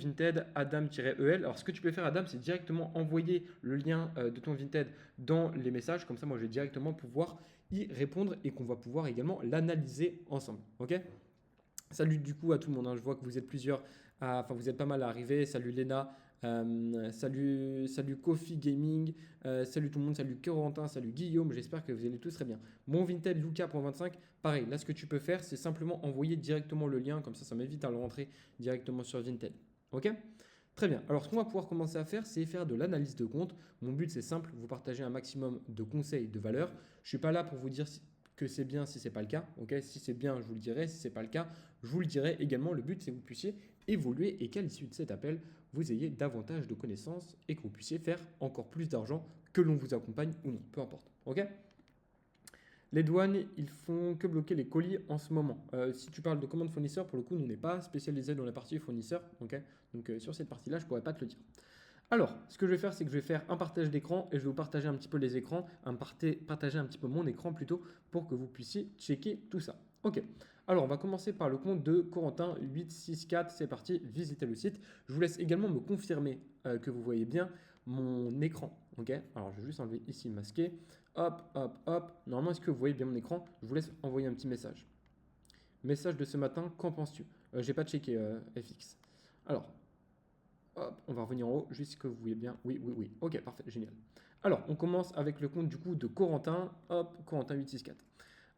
Vinted Adam-EL. Alors, ce que tu peux faire, Adam, c'est directement envoyer le lien de ton Vinted dans les messages. Comme ça, moi, je vais directement pouvoir y répondre et qu'on va pouvoir également l'analyser ensemble. OK? Salut du coup à tout le monde, hein. Je vois que vous êtes plusieurs, enfin vous êtes pas mal à arriver. Salut Léna, salut Coffee Gaming, salut tout le monde, salut Corentin, salut Guillaume, j'espère que vous allez tous très bien. Mon Vinted Luca.25, pareil, là ce que tu peux faire, c'est simplement envoyer directement le lien, comme ça m'évite à le rentrer directement sur Vinted. Ok? Très bien. Alors, ce qu'on va pouvoir commencer à faire, c'est faire de l'analyse de compte. Mon but, c'est simple, vous partager un maximum de conseils, de valeurs. Je ne suis pas là pour vous dire que c'est bien si ce n'est pas le cas. Ok, si c'est bien, je vous le dirai. Si ce n'est pas le cas, je vous le dirai également. Le but, c'est que vous puissiez évoluer et qu'à l'issue de cet appel, vous ayez davantage de connaissances et que vous puissiez faire encore plus d'argent, que l'on vous accompagne ou non, peu importe. Ok? Les douanes, ils font que bloquer les colis en ce moment. Si tu parles de commande fournisseur, pour le coup, nous, on n'est pas spécialisé dans la partie fournisseur. Ok, donc, sur cette partie-là, je ne pourrais pas te le dire. Alors, ce que je vais faire, c'est que je vais faire un partage d'écran et je vais vous partager un petit peu les écrans, partager un petit peu mon écran plutôt, pour que vous puissiez checker tout ça. Ok, alors on va commencer par le compte de Corentin864, c'est parti, visitez le site. Je vous laisse également me confirmer que vous voyez bien mon écran. Ok, alors je vais juste enlever ici masqué. Hop, hop, hop. Normalement, est-ce que vous voyez bien mon écran? Je vous laisse envoyer un petit message. Message de ce matin, qu'en penses-tu? J'ai pas checké FX. Alors, hop, on va revenir en haut, juste que vous voyez bien. Oui, oui, oui. Ok, parfait, génial. Alors, on commence avec le compte du coup de Corentin. Hop, Corentin864.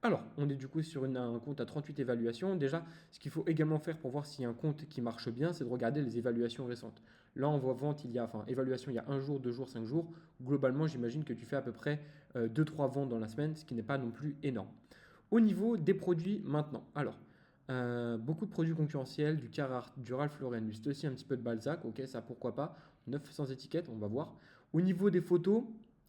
Alors, on est du coup sur un compte à 38 évaluations. Déjà, ce qu'il faut également faire pour voir s'il y a un compte qui marche bien, c'est de regarder les évaluations récentes. Là, on voit vente, évaluation il y a un jour, 2 jours, 5 jours. Globalement, j'imagine que tu fais à peu près 2-3 ventes dans la semaine, ce qui n'est pas non plus énorme. Au niveau des produits maintenant, alors, beaucoup de produits concurrentiels, du Carhartt, du Ralph Lauren, du Stussy, un petit peu de Balzac, ok, ça pourquoi pas. 900 étiquettes, on va voir. Au niveau des photos,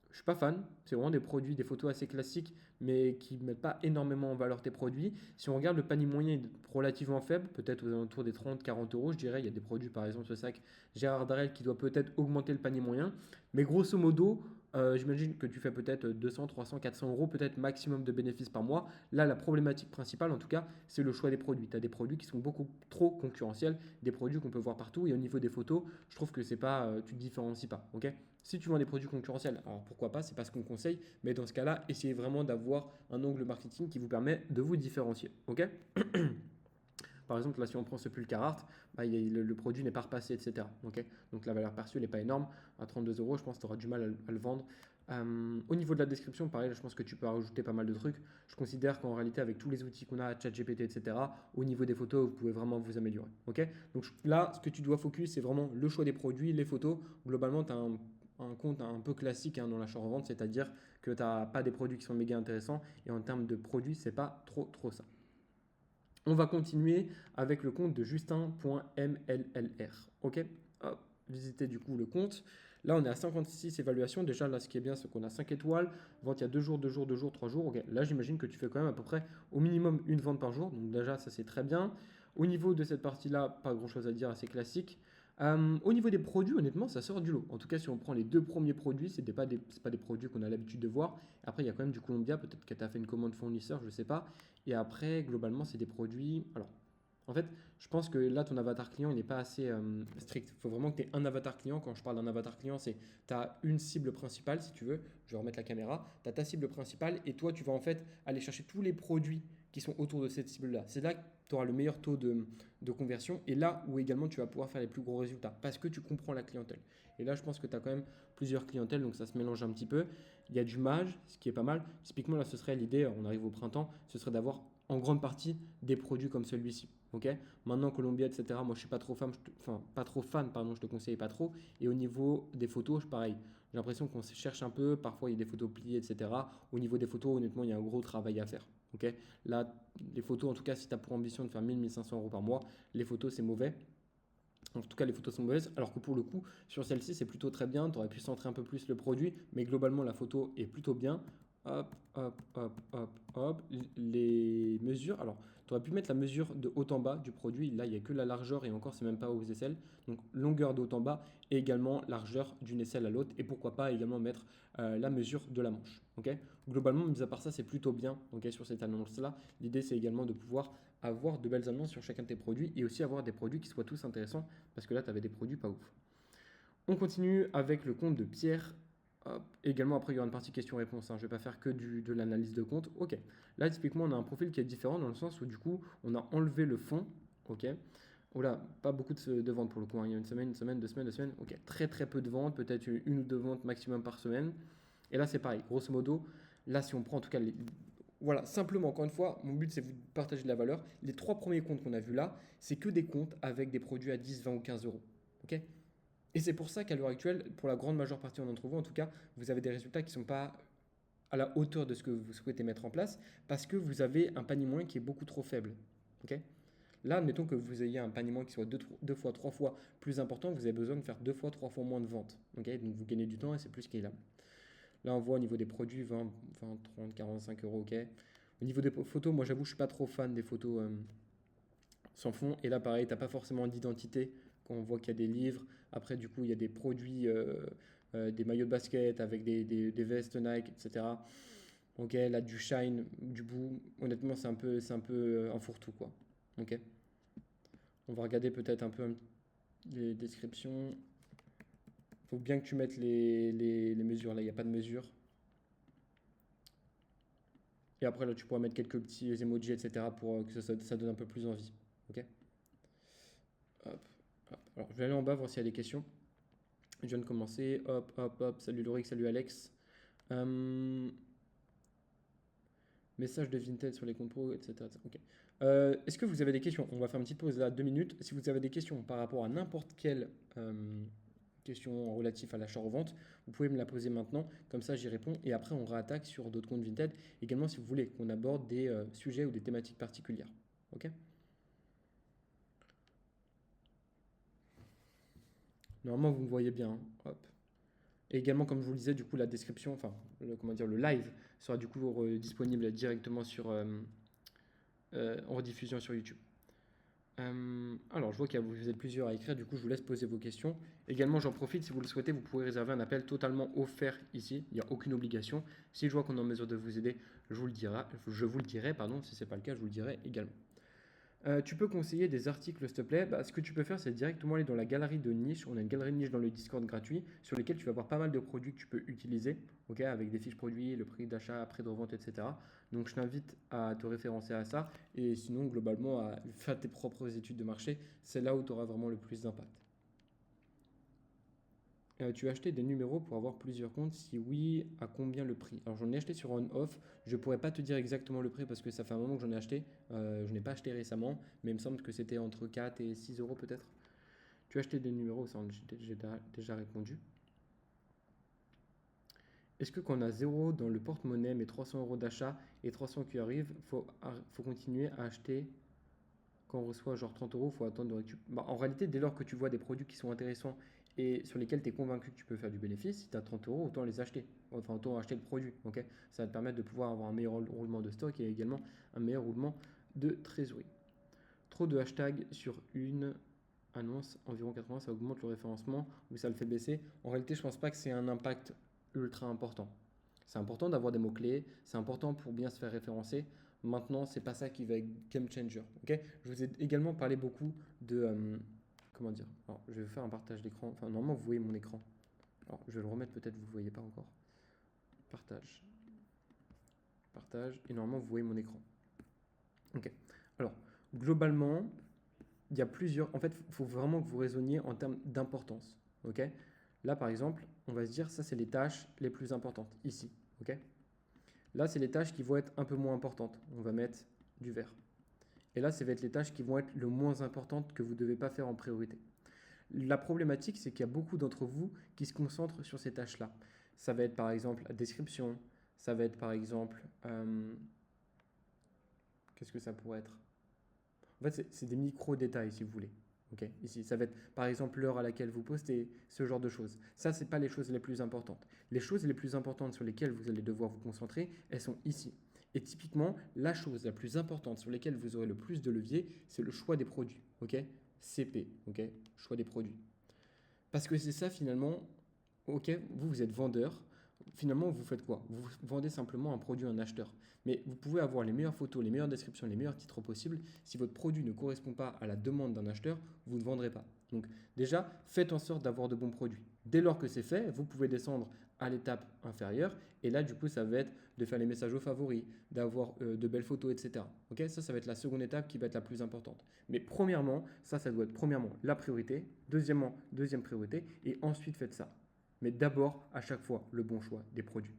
je suis pas fan. C'est vraiment des produits, des photos assez classiques, mais qui ne mettent pas énormément en valeur tes produits. Si on regarde le panier moyen est relativement faible, peut-être aux alentours des 30-40 euros, je dirais. Il y a des produits, par exemple, ce sac Gérard Darel qui doit peut-être augmenter le panier moyen. Mais grosso modo, j'imagine que tu fais peut-être 200, 300, 400 euros, peut-être maximum de bénéfices par mois. Là, la problématique principale, en tout cas, c'est le choix des produits. Tu as des produits qui sont beaucoup trop concurrentiels, des produits qu'on peut voir partout. Et au niveau des photos, je trouve que c'est pas, tu ne te différencies pas. Ok? Si tu vends des produits concurrentiels, alors pourquoi pas, c'est pas ce qu'on conseille, mais dans ce cas-là, essayez vraiment d'avoir un angle marketing qui vous permet de vous différencier. Ok? Par exemple, là, si on prend ce pull Carhartt, bah, le produit n'est pas repassé, etc. Ok, donc la valeur perçue n'est pas énorme. À 32 euros, je pense que tu auras du mal à le vendre. Au niveau de la description, pareil, je pense que tu peux rajouter pas mal de trucs. Je considère qu'en réalité, avec tous les outils qu'on a, ChatGPT, etc., au niveau des photos, vous pouvez vraiment vous améliorer. Ok, donc là, ce que tu dois focus, c'est vraiment le choix des produits, les photos. Globalement, tu as un compte un peu classique hein, dans l'achat-revente, c'est-à-dire que tu n'as pas des produits qui sont méga intéressants et en termes de produits, c'est pas trop ça. On va continuer avec le compte de Justin.mllr. Ok, hop, visitez du coup le compte. Là, on est à 56 évaluations. Déjà, là, ce qui est bien, c'est qu'on a 5 étoiles. Vente il y a 2 jours, 2 jours, 2 jours, 3 jours. Ok, là, j'imagine que tu fais quand même à peu près au minimum une vente par jour. Donc, déjà, ça, c'est très bien. Au niveau de cette partie-là, pas grand-chose à dire, assez classique. Au niveau des produits, honnêtement, ça sort du lot. En tout cas, si on prend les deux premiers produits, ce n'est pas des produits qu'on a l'habitude de voir. Après, il y a quand même du Columbia. Peut-être que tu as fait une commande fournisseur, je ne sais pas. Et après, globalement, c'est des produits. Alors, en fait, je pense que là, ton avatar client, il n'est pas assez strict. Il faut vraiment que tu aies un avatar client. Quand je parle d'un avatar client, c'est tu as une cible principale, si tu veux. Je vais remettre la caméra. Tu as ta cible principale et toi, tu vas en fait aller chercher tous les produits qui sont autour de cette cible-là. C'est là que tu auras le meilleur taux de conversion et là où également tu vas pouvoir faire les plus gros résultats parce que tu comprends la clientèle. Et là, je pense que tu as quand même plusieurs clientèles, donc ça se mélange un petit peu. Il y a du mage, ce qui est pas mal. Typiquement, là, ce serait l'idée, on arrive au printemps, ce serait d'avoir en grande partie des produits comme celui-ci. Ok, maintenant Columbia, etc. Moi, je suis pas trop fan, pas trop fan, pardon, je te conseille pas trop. Et au niveau des photos, pareil. J'ai l'impression qu'on se cherche un peu. Parfois, il y a des photos pliées, etc. Au niveau des photos, honnêtement, il y a un gros travail à faire. Ok, là, les photos, en tout cas, si tu as pour ambition de faire 1000-1500 euros par mois, les photos, c'est mauvais. En tout cas, les photos sont mauvaises, alors que pour le coup, sur celle-ci, c'est plutôt très bien. Tu aurais pu centrer un peu plus le produit, mais globalement, la photo est plutôt bien. hop, hop, hop, hop, hop, les mesures. Alors, tu aurais pu mettre la mesure de haut en bas du produit. Là, il n'y a que la largeur et encore, c'est même pas aux aisselles. Donc, longueur de haut en bas et également largeur d'une aisselle à l'autre. Et pourquoi pas également mettre la mesure de la manche. Ok. Globalement, mis à part ça, c'est plutôt bien ok, sur cette annonce-là. L'idée, c'est également de pouvoir avoir de belles annonces sur chacun de tes produits et aussi avoir des produits qui soient tous intéressants parce que là, tu avais des produits pas ouf. On continue avec le compte de Pierre. Hop. Également, après, il y aura une partie questions-réponses. Hein. Je ne vais pas faire que de l'analyse de compte. Ok. Là, typiquement, on a un profil qui est différent dans le sens où, du coup, on a enlevé le fond. Ok. Oula, pas beaucoup de ventes pour le coup. Hein. Il y a une semaine, 2 semaines. Ok. Très, très peu de ventes. Peut-être une ou deux ventes maximum par semaine. Et là, c'est pareil. Grosso modo, là, si on prend en tout cas voilà, simplement, encore une fois, mon but c'est de vous partager de la valeur. Les 3 premiers comptes qu'on a vus là, c'est que des comptes avec des produits à 10, 20 ou 15 euros. Ok. Et c'est pour ça qu'à l'heure actuelle, pour la grande majeure partie d'entre vous, en tout cas, vous avez des résultats qui ne sont pas à la hauteur de ce que vous souhaitez mettre en place parce que vous avez un panier moyen qui est beaucoup trop faible. Ok. Là, admettons que vous ayez un panier moyen qui soit deux fois, 3 fois plus important, vous avez besoin de faire 2 fois, 3 fois moins de ventes. Ok. Donc vous gagnez du temps et c'est plus scalable. Là, on voit au niveau des produits 20, 30, 45 euros. Ok. Au niveau des photos, moi j'avoue, je ne suis pas trop fan des photos sans fond. Et là, pareil, tu n'as pas forcément d'identité quand on voit qu'il y a des livres. Après, du coup, il y a des produits, des maillots de basket avec des vestes Nike, etc. Ok, là, du shine, du bout. Honnêtement, c'est un peu un fourre-tout, quoi. Ok. On va regarder peut-être un peu les descriptions. Il faut bien que tu mettes les mesures. Là, il n'y a pas de mesure. Et après, là, tu pourras mettre quelques petits emojis, etc. pour que ça donne un peu plus envie. Ok. Hop, hop. Alors, je vais aller en bas voir s'il y a des questions. Je viens de commencer. Hop, hop, hop. Salut Loric, salut Alex. Message de Vinted sur les comptes pro, etc. Ok. Est-ce que vous avez des questions? On va faire une petite pause là, 2 minutes. Si vous avez des questions par rapport à n'importe quelle question relative à l'achat-revente, vous pouvez me la poser maintenant. Comme ça, j'y réponds. Et après, on réattaque sur d'autres comptes Vinted. Également, si vous voulez qu'on aborde des sujets ou des thématiques particulières. Ok. Normalement, vous me voyez bien. Hein. Hop. Et également, comme je vous le disais, du coup, la description, enfin, comment dire, le live sera du coup disponible directement en rediffusion sur YouTube. Alors, je vois que vous êtes plusieurs à écrire, du coup, je vous laisse poser vos questions. Également, j'en profite, si vous le souhaitez, vous pouvez réserver un appel totalement offert ici, il n'y a aucune obligation. Si je vois qu'on est en mesure de vous aider, je vous le dirai, pardon, si ce n'est pas le cas, je vous le dirai également. Tu peux conseiller des articles, s'il te plaît. Ce que tu peux faire, c'est directement aller dans la galerie de niche. On a une galerie de niche dans le Discord gratuit sur lesquels tu vas avoir pas mal de produits que tu peux utiliser, ok, avec des fiches produits, le prix d'achat, prix de revente, etc. Donc, je t'invite à te référencer à ça et sinon, globalement, à faire tes propres études de marché. C'est là où tu auras vraiment le plus d'impact. Tu as acheté des numéros pour avoir plusieurs comptes? Si oui, à combien le prix? Alors j'en ai acheté sur on-off. Je ne pourrais pas te dire exactement le prix parce que ça fait un moment que j'en ai acheté. Je n'ai pas acheté récemment, mais il me semble que c'était entre 4 et 6 euros peut-être. Tu as acheté des numéros? Ça, j'ai déjà répondu. Est-ce que quand on a 0 dans le porte-monnaie, mais 300 euros d'achat et 300 qui arrivent, faut continuer à acheter quand on reçoit genre 30 euros, il faut attendre de récupérer. En réalité, dès lors que tu vois des produits qui sont intéressants et sur lesquels tu es convaincu que tu peux faire du bénéfice, si tu as 30 euros, autant les acheter. Enfin, autant acheter le produit. Ok. Ça va te permettre de pouvoir avoir un meilleur roulement de stock et également un meilleur roulement de trésorerie. Trop de hashtags sur une annonce, environ 80, ça augmente le référencement ou ça le fait baisser. En réalité, je ne pense pas que c'est un impact ultra important. C'est important d'avoir des mots-clés, c'est important pour bien se faire référencer. Maintenant, c'est pas ça qui va être game changer. Ok. Je vous ai également parlé beaucoup de. Comment dire? Alors, je vais faire un partage d'écran. Enfin, normalement, vous voyez mon écran. Alors, je vais le remettre, peut-être vous ne le voyez pas encore. Partage. Partage. Et normalement, vous voyez mon écran. Ok. Alors, globalement, il y a plusieurs. En fait, il faut vraiment que vous raisonniez en termes d'importance. Ok. Là, par exemple, on va se dire, ça, c'est les tâches les plus importantes, ici. Ok. Là, c'est les tâches qui vont être un peu moins importantes. On va mettre du vert. Et là, ça va être les tâches qui vont être le moins importantes que vous ne devez pas faire en priorité. La problématique, c'est qu'il y a beaucoup d'entre vous qui se concentrent sur ces tâches-là. Ça va être par exemple la description, ça va être par exemple... qu'est-ce que ça pourrait être? En fait, c'est des micro-détails si vous voulez. Ok, ici, ça va être par exemple l'heure à laquelle vous postez, ce genre de choses. Ça, c'est pas les choses les plus importantes. Les choses les plus importantes sur lesquelles vous allez devoir vous concentrer, elles sont ici. Et typiquement, la chose la plus importante sur laquelle vous aurez le plus de levier, c'est le choix des produits. Ok, CP, ok, choix des produits. Parce que c'est ça finalement, ok, vous êtes vendeur, finalement vous faites quoi? Vous vendez simplement un produit à un acheteur. Mais vous pouvez avoir les meilleures photos, les meilleures descriptions, les meilleurs titres possibles. Si votre produit ne correspond pas à la demande d'un acheteur, vous ne vendrez pas. Donc déjà, faites en sorte d'avoir de bons produits. Dès lors que c'est fait, vous pouvez descendre à l'étape inférieure. Et là, du coup, ça va être de faire les messages aux favoris, d'avoir de belles photos, etc. Ok, ça va être la seconde étape qui va être la plus importante. Mais premièrement, ça doit être premièrement la priorité. Deuxièmement, deuxième priorité. Et ensuite, faites ça. Mais d'abord, à chaque fois, le bon choix des produits.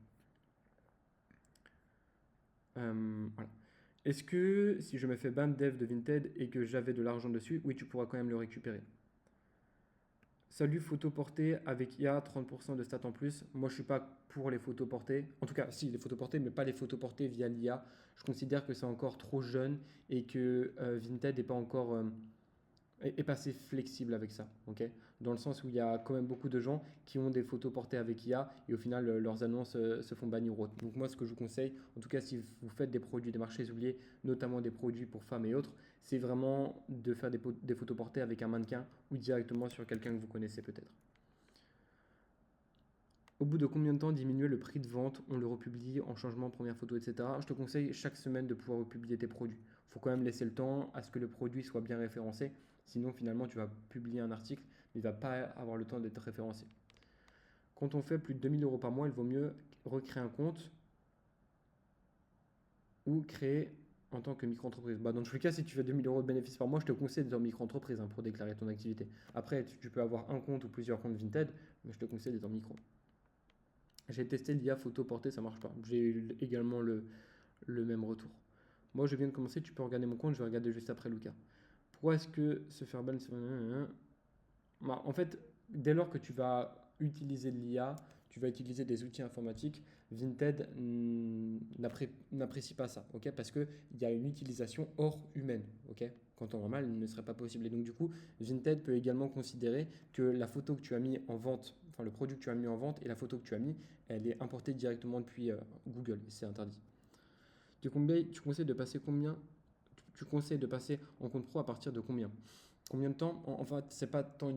Voilà. Est-ce que si je me fais ban dev de Vinted et que j'avais de l'argent dessus, oui, tu pourras quand même le récupérer. Salut, photo portée avec IA, 30% de stats en plus. Moi, je suis pas pour les photos portées. En tout cas, si, les photos portées, mais pas les photos portées via l'IA. Je considère que c'est encore trop jeune et que Vinted n'est pas encore est pas assez flexible avec ça, ok? Dans le sens où il y a quand même beaucoup de gens qui ont des photos portées avec IA et au final leurs annonces se font bannir ou autre. Donc moi ce que je vous conseille, en tout cas si vous faites des produits des marchés oubliés, notamment des produits pour femmes et autres, c'est vraiment de faire des photos portées avec un mannequin ou directement sur quelqu'un que vous connaissez peut-être. Au bout de combien de temps diminuer le prix de vente? On le republie en changement, première photo, etc. Je te conseille chaque semaine de pouvoir republier tes produits. Il faut quand même laisser le temps à ce que le produit soit bien référencé. Sinon, finalement, tu vas publier un article, mais il ne va pas avoir le temps d'être référencé. Quand on fait plus de 2 000 € par mois, il vaut mieux recréer un compte ou créer en tant que micro-entreprise. Dans tous les cas, si tu fais 2 000 € de bénéfices par mois, je te conseille d'être en micro-entreprise pour déclarer ton activité. Après, tu peux avoir un compte ou plusieurs comptes Vinted, mais je te conseille d'être en micro. J'ai testé l'IA photo portée, ça marche pas. J'ai eu également le même retour. Moi, je viens de commencer, tu peux regarder mon compte, je vais regarder juste après Lucas. Pourquoi est-ce que se faire ban en fait, dès lors que tu vas utiliser l'IA, tu vas utiliser des outils informatiques, Vinted n'apprécie pas ça, ok? Parce qu'il y a une utilisation hors humaine, ok? Qu'en temps normal, il ne serait pas possible. Et donc, du coup, Vinted peut également considérer que la photo que tu as mis en vente, enfin le produit que tu as mis en vente et la photo que tu as mis, elle est importée directement depuis Google. Et c'est interdit. Tu conseilles de passer combien? Tu conseilles de passer en compte pro à partir de combien? Combien de temps? En fait, c'est pas tant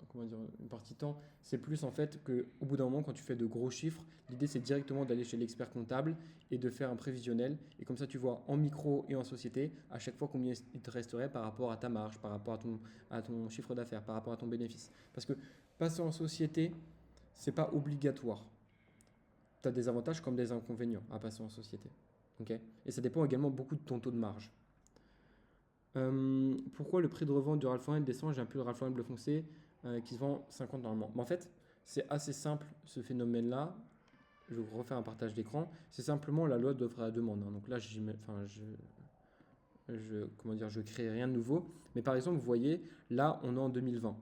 comment dire, une partie de temps, c'est plus en fait qu'au bout d'un moment, quand tu fais de gros chiffres, l'idée c'est directement d'aller chez l'expert comptable et de faire un prévisionnel. Et comme ça, tu vois en micro et en société, à chaque fois combien il te resterait par rapport à ta marge, par rapport à ton chiffre d'affaires, par rapport à ton bénéfice. Parce que passer en société, c'est pas obligatoire. Tu as des avantages comme des inconvénients à passer en société. Okay, et ça dépend également beaucoup de ton taux de marge. Pourquoi le prix de revente du Ralph Lauren descend? J'ai un pull Ralph Lauren bleu foncé qui se vend 50 normalement. Mais en fait, c'est assez simple ce phénomène-là. Je vais vous refaire un partage d'écran. C'est simplement la loi d'offre et la demande. Hein. Donc là, comment dire, je crée rien de nouveau. Mais par exemple, vous voyez, là, on est en 2020.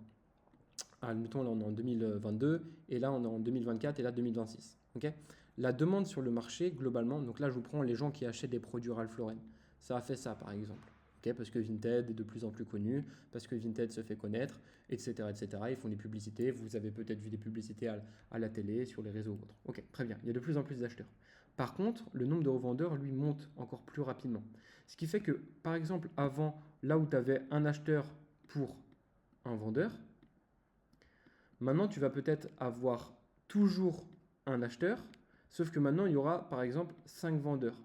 Admettons, là, on est en 2022. Et là, on est en 2024 et là, 2026. Okay, la demande sur le marché, globalement, donc là, je vous prends les gens qui achètent des produits Ralph Lauren. Ça a fait ça, par exemple. Parce que Vinted est de plus en plus connu, parce que Vinted se fait connaître, etc. etc. Ils font des publicités, vous avez peut-être vu des publicités à la télé, sur les réseaux ou autres. Ok, très bien, il y a de plus en plus d'acheteurs. Par contre, le nombre de revendeurs, lui, monte encore plus rapidement. Ce qui fait que, par exemple, avant, là où tu avais un acheteur pour un vendeur, maintenant tu vas peut-être avoir toujours un acheteur, sauf que maintenant il y aura, par exemple, 5 vendeurs.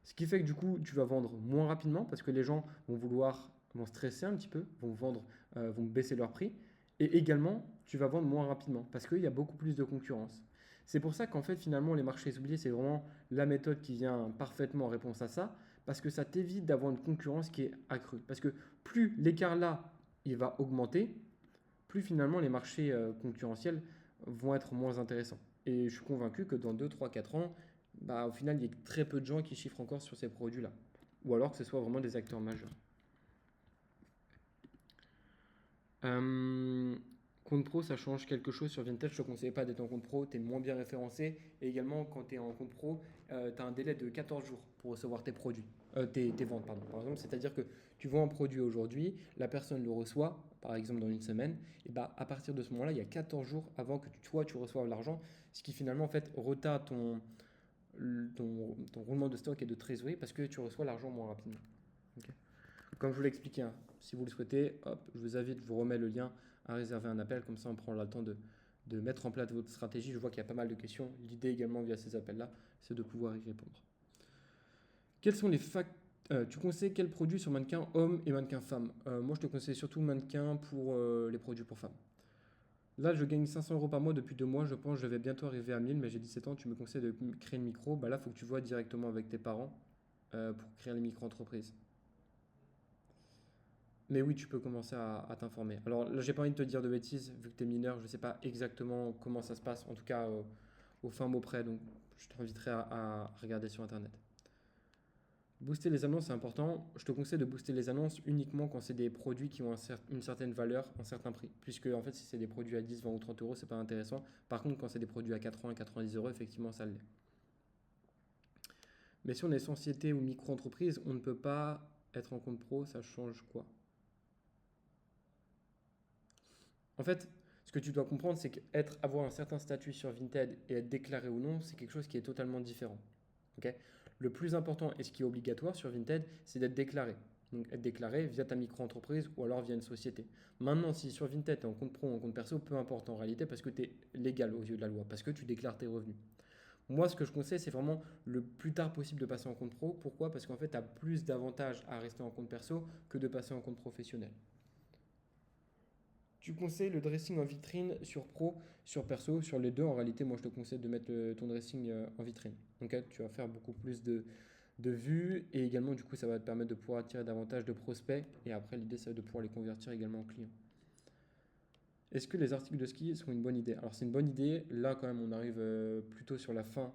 Ce qui fait que du coup, tu vas vendre moins rapidement parce que les gens vont stresser un petit peu, vont baisser leur prix. Et également, tu vas vendre moins rapidement parce qu'il y a beaucoup plus de concurrence. C'est pour ça qu'en fait, finalement, les marchés oubliés, c'est vraiment la méthode qui vient parfaitement en réponse à ça parce que ça t'évite d'avoir une concurrence qui est accrue. Parce que plus l'écart là, il va augmenter, plus finalement les marchés concurrentiels vont être moins intéressants. Et je suis convaincu que dans 2, 3, 4 ans, au final, il y a très peu de gens qui chiffrent encore sur ces produits-là. Ou alors que ce soit vraiment des acteurs majeurs. Compte pro, ça change quelque chose sur Vinted. Je ne te conseille pas d'être en compte pro, tu es moins bien référencé. Et également, quand tu es en compte pro, tu as un délai de 14 jours pour recevoir tes produits, tes ventes, pardon. Par exemple, c'est-à-dire que Tu vends un produit aujourd'hui, la personne le reçoit, par exemple dans une semaine, et bah, à partir de ce moment-là, il y a 14 jours avant que toi, tu reçoives l'argent, ce qui finalement en fait retarde ton roulement de stock et de trésorerie parce que tu reçois l'argent moins rapidement. Ok. Comme je vous l'ai expliqué, hein, si vous le souhaitez, hop, je vous invite, je vous remets le lien à réserver un appel, comme ça on prendra le temps de mettre en place votre stratégie. Je vois qu'il y a pas mal de questions. L'idée également via ces appels-là, c'est de pouvoir y répondre. Quels sont les facteurs tu conseilles quel produit sur mannequin homme et mannequin femme? Moi, je te conseille surtout mannequin pour les produits pour femmes. Là, je gagne 500 euros par mois depuis 2 mois. Je pense que je vais bientôt arriver à 1000, mais j'ai 17 ans. Tu me conseilles de créer une micro. Bah là, il faut que tu vois directement avec tes parents pour créer les micro-entreprises. Mais oui, tu peux commencer à t'informer. Alors là, j'ai pas envie de te dire de bêtises, vu que tu es mineur, je ne sais pas exactement comment ça se passe, en tout cas au fin mot près, donc je t'inviterai à regarder sur Internet. Booster les annonces, c'est important. Je te conseille de booster les annonces uniquement quand c'est des produits qui ont une certaine valeur, un certain prix. Puisque, en fait, si c'est des produits à 10, 20 ou 30 euros, c'est pas intéressant. Par contre, quand c'est des produits à 80, 90 euros, effectivement, ça l'est. Mais si on est société ou micro-entreprise, on ne peut pas être en compte pro, ça change quoi? En fait, ce que tu dois comprendre, c'est qu'avoir un certain statut sur Vinted et être déclaré ou non, c'est quelque chose qui est totalement différent. Ok. Le plus important et ce qui est obligatoire sur Vinted, c'est d'être déclaré. Donc être déclaré via ta micro-entreprise ou alors via une société. Maintenant, si sur Vinted, tu es en compte pro ou en compte perso, peu importe en réalité, parce que tu es légal aux yeux de la loi, parce que tu déclares tes revenus. Moi, ce que je conseille, c'est vraiment le plus tard possible de passer en compte pro. Pourquoi? Parce qu'en fait, tu as plus d'avantages à rester en compte perso que de passer en compte professionnel. Tu conseilles le dressing en vitrine sur pro, sur perso, sur les deux. En réalité, moi, je te conseille de mettre ton dressing en vitrine. Donc, tu vas faire beaucoup plus de vues et également, du coup, ça va te permettre de pouvoir attirer davantage de prospects. Et après, l'idée, c'est de pouvoir les convertir également en clients. Est-ce que les articles de ski sont une bonne idée? Alors, c'est une bonne idée. Là, quand même, on arrive plutôt sur la fin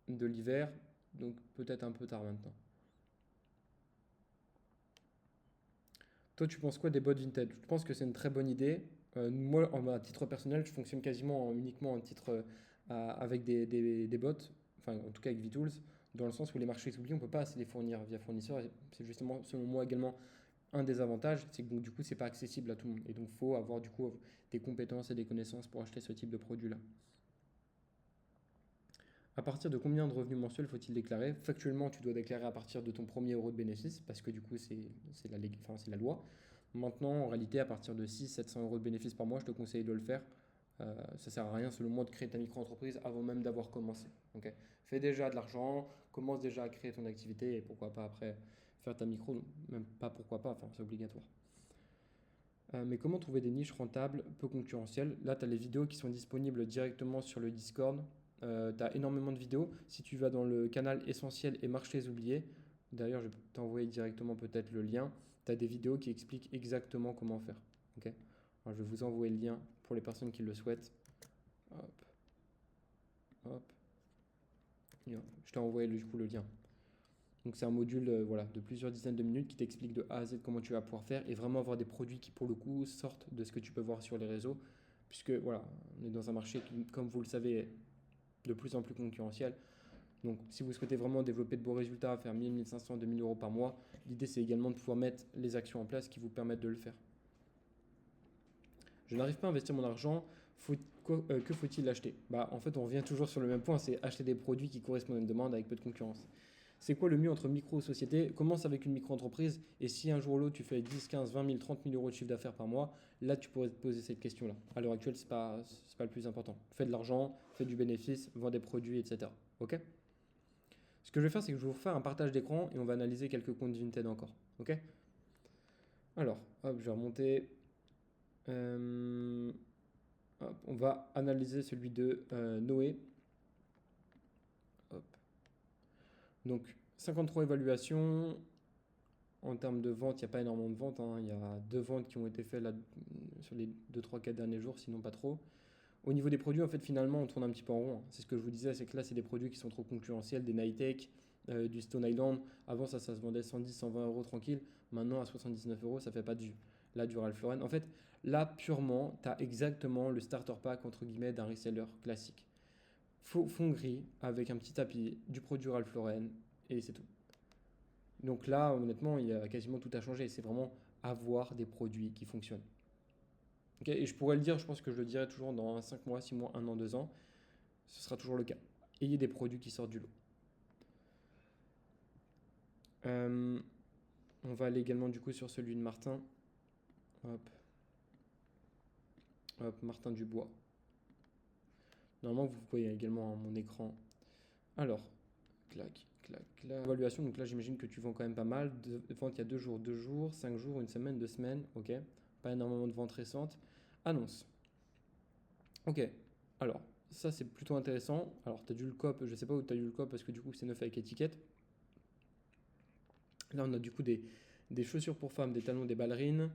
de l'hiver. Donc, peut-être un peu tard maintenant. Toi, tu penses quoi des bots vintage? Je pense que c'est une très bonne idée. Moi, à titre personnel, je fonctionne quasiment uniquement en titre avec des bots, enfin en tout cas avec VTools, dans le sens où les marchés oubliés, on ne peut pas assez les fournir via fournisseur. Et c'est justement, selon moi, également un des avantages, c'est que donc, du coup, c'est pas accessible à tout le monde. Et donc, il faut avoir du coup des compétences et des connaissances pour acheter ce type de produit-là. À partir de combien de revenus mensuels faut-il déclarer? Factuellement, tu dois déclarer à partir de ton premier euro de bénéfice, parce que du coup, c'est la loi. Maintenant, en réalité, à partir de 600-700 euros de bénéfice par mois, je te conseille de le faire. Ça sert à rien, selon moi, de créer ta micro-entreprise avant même d'avoir commencé. Ok. Fais déjà de l'argent, commence déjà à créer ton activité et pourquoi pas après faire ta micro, même pas pourquoi pas, enfin, c'est obligatoire. Mais comment trouver des niches rentables, peu concurrentielles? Là, tu as les vidéos qui sont disponibles directement sur le Discord. Tu as énormément de vidéos. Si tu vas dans le canal essentiel et marchés oubliés, d'ailleurs, je vais t'envoyer directement peut-être le lien. Tu as des vidéos qui expliquent exactement comment faire. Ok. Alors, je vais vous envoyer le lien pour les personnes qui le souhaitent. Hop, hop. Je t'ai envoyé du coup le lien. Donc c'est un module voilà, de plusieurs dizaines de minutes qui t'explique de A à Z comment tu vas pouvoir faire et vraiment avoir des produits qui pour le coup sortent de ce que tu peux voir sur les réseaux. Puisque voilà, on est dans un marché qui, comme vous le savez, est de plus en plus concurrentiel. Donc si vous souhaitez vraiment développer de beaux résultats, faire 1000, 1500, 2000 euros par mois, l'idée c'est également de pouvoir mettre les actions en place qui vous permettent de le faire. Je n'arrive pas à investir mon argent, que faut-il acheter? Bah, en fait, on revient toujours sur le même point, c'est acheter des produits qui correspondent à une demande avec peu de concurrence. C'est quoi le mieux entre micro-société? Commence avec une micro-entreprise et si un jour ou l'autre tu fais 10, 15, 20 000, 30 000 euros de chiffre d'affaires par mois, là tu pourrais te poser cette question-là. À l'heure actuelle, c'est pas le plus important. Fais de l'argent, fais du bénéfice, vends des produits, etc. Ok? Ce que je vais faire, c'est que je vais vous faire un partage d'écran et on va analyser quelques comptes Vinted encore. Ok? Alors, hop, je vais remonter. Euh, Hop, on va analyser celui de Noé. Hop. Donc, 53 évaluations. En termes de vente, il n'y a pas énormément de ventes, hein. Il y a 2 ventes qui ont été faites là, sur les 2, 3, 4 derniers jours, sinon pas trop. Au niveau des produits, en fait, finalement, on tourne un petit peu en rond, hein. C'est ce que je vous disais, c'est que là, c'est des produits qui sont trop concurrentiels, des Nightech, du Stone Island. Avant, ça se vendait 110, 120 euros tranquille. Maintenant, à 79 euros, ça fait pas de jus. Là, du Ralph Lauren. En fait, là, purement, tu as exactement le starter pack, entre guillemets, d'un reseller classique. Fond gris avec un petit tapis, du produit Ralph Lauren et c'est tout. Donc là, honnêtement, il y a quasiment tout à changer. C'est vraiment avoir des produits qui fonctionnent. Ok, et je pourrais le dire, je pense que je le dirai toujours dans 5 mois, 6 mois, 1 an, 2 ans. Ce sera toujours le cas. Ayez des produits qui sortent du lot. Euh, on va aller également du coup sur celui de Martin. Hop, hop, Martin Dubois. Normalement, vous voyez également mon écran. Alors, clac, clac, clac. Évaluation, donc là, j'imagine que tu vends quand même pas mal. De ventes, il y a 2 jours, 2 jours, 5 jours, une semaine, 2 semaines. Ok, pas énormément de ventes récentes. Annonce. Ok, alors, ça c'est plutôt intéressant. Alors, tu as dû le cop, je sais pas où tu as dû le cop parce que du coup, c'est neuf avec étiquette. Là, on a du coup des chaussures pour femmes, des talons, des ballerines.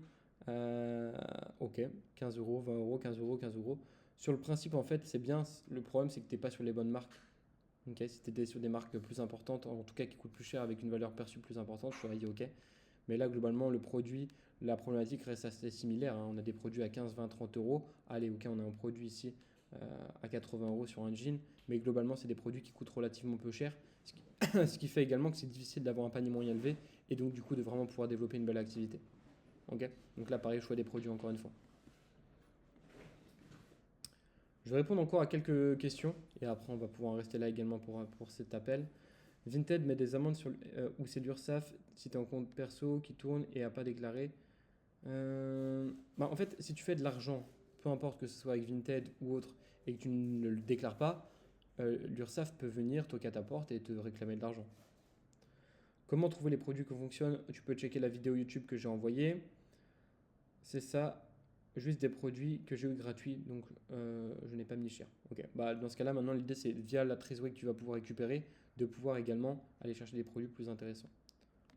Ok, 15 euros, 20 euros, 15 euros, 15 euros. Sur le principe, en fait, c'est bien. Le problème, c'est que tu n'es pas sur les bonnes marques. Ok, si tu étais sur des marques plus importantes, en tout cas qui coûtent plus cher avec une valeur perçue plus importante, je t'aurais dit ok. Mais là, globalement, le produit, la problématique reste assez similaire, hein. On a des produits à 15, 20, 30 euros. Allez, ok, on a un produit ici à 80 euros sur un jean. Mais globalement, c'est des produits qui coûtent relativement peu cher. Ce qui fait également que c'est difficile d'avoir un panier moyen élevé et donc du coup de vraiment pouvoir développer une belle activité. Ok, donc là, pareil, choix des produits encore une fois. Je vais répondre encore à quelques questions et après, on va pouvoir en rester là également pour cet appel. Vinted met des amendes où c'est l'URSSAF si tu es en compte perso qui tourne et à pas déclaré. En fait, si tu fais de l'argent, peu importe que ce soit avec Vinted ou autre, et que tu ne le déclares pas, l'URSSAF peut venir toquer à ta porte et te réclamer de l'argent. Comment trouver les produits qui fonctionnent? Tu peux checker la vidéo YouTube que j'ai envoyée. C'est ça, juste des produits que j'ai eu gratuits, donc je n'ai pas mis cher. Ok, bah, dans ce cas-là, maintenant l'idée c'est via la trésorerie que tu vas pouvoir récupérer, de pouvoir également aller chercher des produits plus intéressants.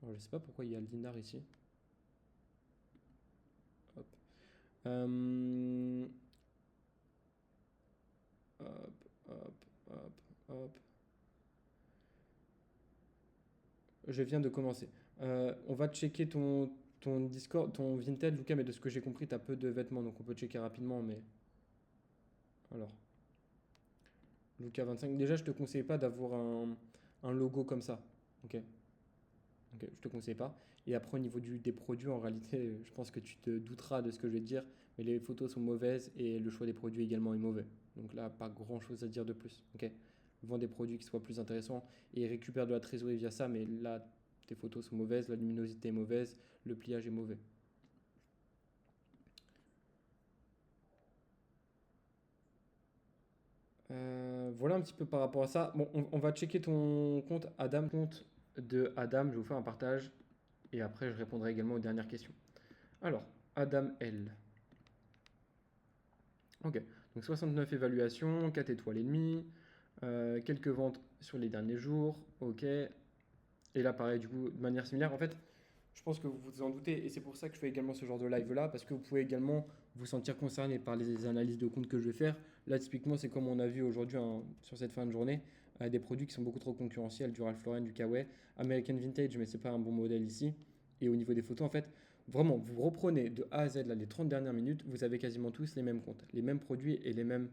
Alors, je ne sais pas pourquoi il y a le dinar ici. Hop. Euh, hop, hop, hop, hop. Je viens de commencer. On va checker ton Discord, ton Vinted, Lucas, mais de ce que j'ai compris, tu as peu de vêtements, donc on peut checker rapidement. Mais alors, Lucas 25. Déjà, je te conseille pas d'avoir un logo comme ça. Ok, ok, je te conseille pas. Et après, au niveau des produits, en réalité, je pense que tu te douteras de ce que je vais te dire, mais les photos sont mauvaises et le choix des produits également est mauvais. Donc là, pas grand chose à dire de plus. Ok, vends des produits qui soient plus intéressants et récupère de la trésorerie via ça, mais là, tes photos sont mauvaises, la luminosité est mauvaise, le pliage est mauvais. Voilà un petit peu par rapport à ça. Bon, on va checker ton compte Adam. Compte de Adam, je vais vous faire un partage et après je répondrai également aux dernières questions. Alors, Adam L. Ok, donc 69 évaluations, 4 étoiles et demie, quelques ventes sur les derniers jours. Ok, et là pareil, du coup, de manière similaire. En fait, je pense que vous vous en doutez, et c'est pour ça que je fais également ce genre de live là, parce que vous pouvez également vous sentir concerné par les analyses de compte que je vais faire. Là, typiquement, c'est comme on a vu aujourd'hui sur cette fin de journée, des produits qui sont beaucoup trop concurrentiels, du Ralph Lauren, du Kawaii, American Vintage, mais c'est pas un bon modèle ici. Et au niveau des photos, en fait, vraiment, vous reprenez de A à Z là, les 30 dernières minutes, vous avez quasiment tous les mêmes comptes, les mêmes produits et les mêmes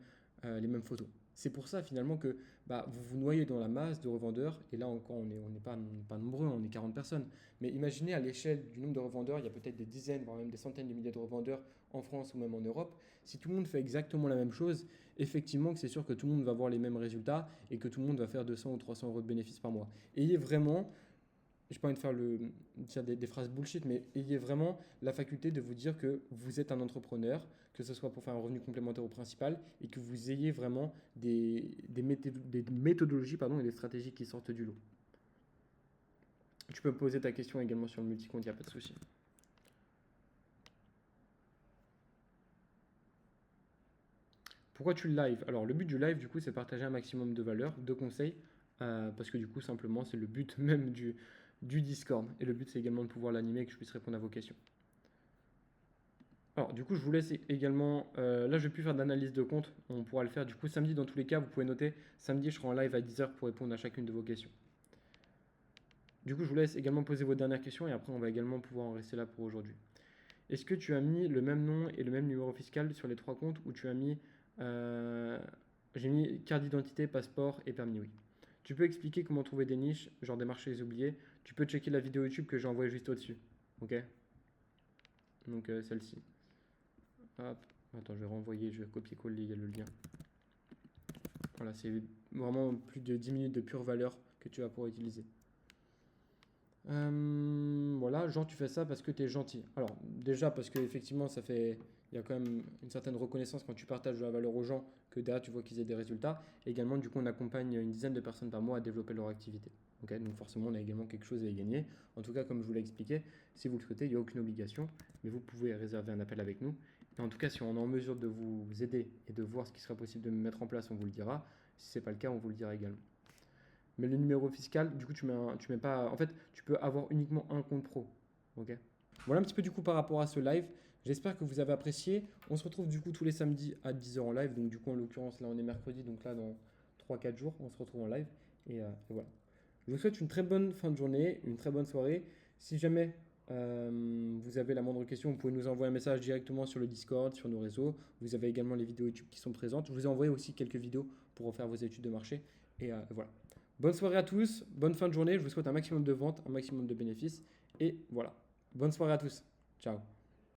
photos. C'est pour ça finalement que vous vous noyez dans la masse de revendeurs, et là encore on n'est pas nombreux, on est 40 personnes. Mais imaginez à l'échelle du nombre de revendeurs, il y a peut-être des dizaines, voire même des centaines de milliers de revendeurs en France ou même en Europe. Si tout le monde fait exactement la même chose, effectivement que c'est sûr que tout le monde va avoir les mêmes résultats et que tout le monde va faire 200 ou 300 euros de bénéfices par mois. Ayez vraiment, j'ai pas envie de dire des phrases bullshit, mais ayez vraiment la faculté de vous dire que vous êtes un entrepreneur, que ce soit pour faire un revenu complémentaire au principal, et que vous ayez vraiment des méthodologies et des stratégies qui sortent du lot. Tu peux me poser ta question également sur le multicompte, il n'y a pas de souci. Pourquoi tu le live? Alors, le but du live, du coup, c'est partager un maximum de valeur, de conseils, parce que du coup, simplement, c'est le but même du Discord. Et le but, c'est également de pouvoir l'animer et que je puisse répondre à vos questions. Alors, du coup, je vous laisse également. Là, je ne vais plus faire d'analyse de compte. On pourra le faire. Du coup, samedi, dans tous les cas, vous pouvez noter. Samedi, je serai en live à 10h pour répondre à chacune de vos questions. Du coup, je vous laisse également poser vos dernières questions et après, on va également pouvoir en rester là pour aujourd'hui. Est-ce que tu as mis le même nom et le même numéro fiscal sur les 3 comptes ou tu as mis. J'ai mis carte d'identité, passeport et permis, oui. Tu peux expliquer comment trouver des niches, genre des marchés oubliés. tu peux checker la vidéo YouTube que j'ai envoyée juste au-dessus. Ok? Donc celle-ci. Hop. Attends, je vais renvoyer, je vais copier-coller le lien. Voilà, c'est vraiment plus de 10 minutes de pure valeur que tu vas pouvoir utiliser. Voilà, genre tu fais ça parce que tu es gentil. Alors déjà parce que effectivement il y a quand même une certaine reconnaissance quand tu partages de la valeur aux gens que derrière tu vois qu'ils aient des résultats. Et également du coup on accompagne une dizaine de personnes par mois à développer leur activité. Ok, donc forcément on a également quelque chose à y gagner. En tout cas comme je vous l'ai expliqué, si vous le souhaitez, il n'y a aucune obligation, mais vous pouvez réserver un appel avec nous. Et en tout cas si on est en mesure de vous aider et de voir ce qui serait possible de mettre en place, on vous le dira. Si ce n'est pas le cas, on vous le dira également. Mais le numéro fiscal, du coup, tu mets pas. En fait, tu peux avoir uniquement un compte pro. Ok. Voilà un petit peu du coup par rapport à ce live. J'espère que vous avez apprécié. On se retrouve du coup tous les samedis à 10h en live. Donc du coup, en l'occurrence, là, on est mercredi. Donc là, dans 3-4 jours, on se retrouve en live. Et voilà. Je vous souhaite une très bonne fin de journée, une très bonne soirée. Si jamais vous avez la moindre question, vous pouvez nous envoyer un message directement sur le Discord, sur nos réseaux. Vous avez également les vidéos YouTube qui sont présentes. Je vous ai envoyé aussi quelques vidéos pour refaire vos études de marché. Et voilà. Bonne soirée à tous, bonne fin de journée. Je vous souhaite un maximum de ventes, un maximum de bénéfices. Et voilà. Bonne soirée à tous. Ciao.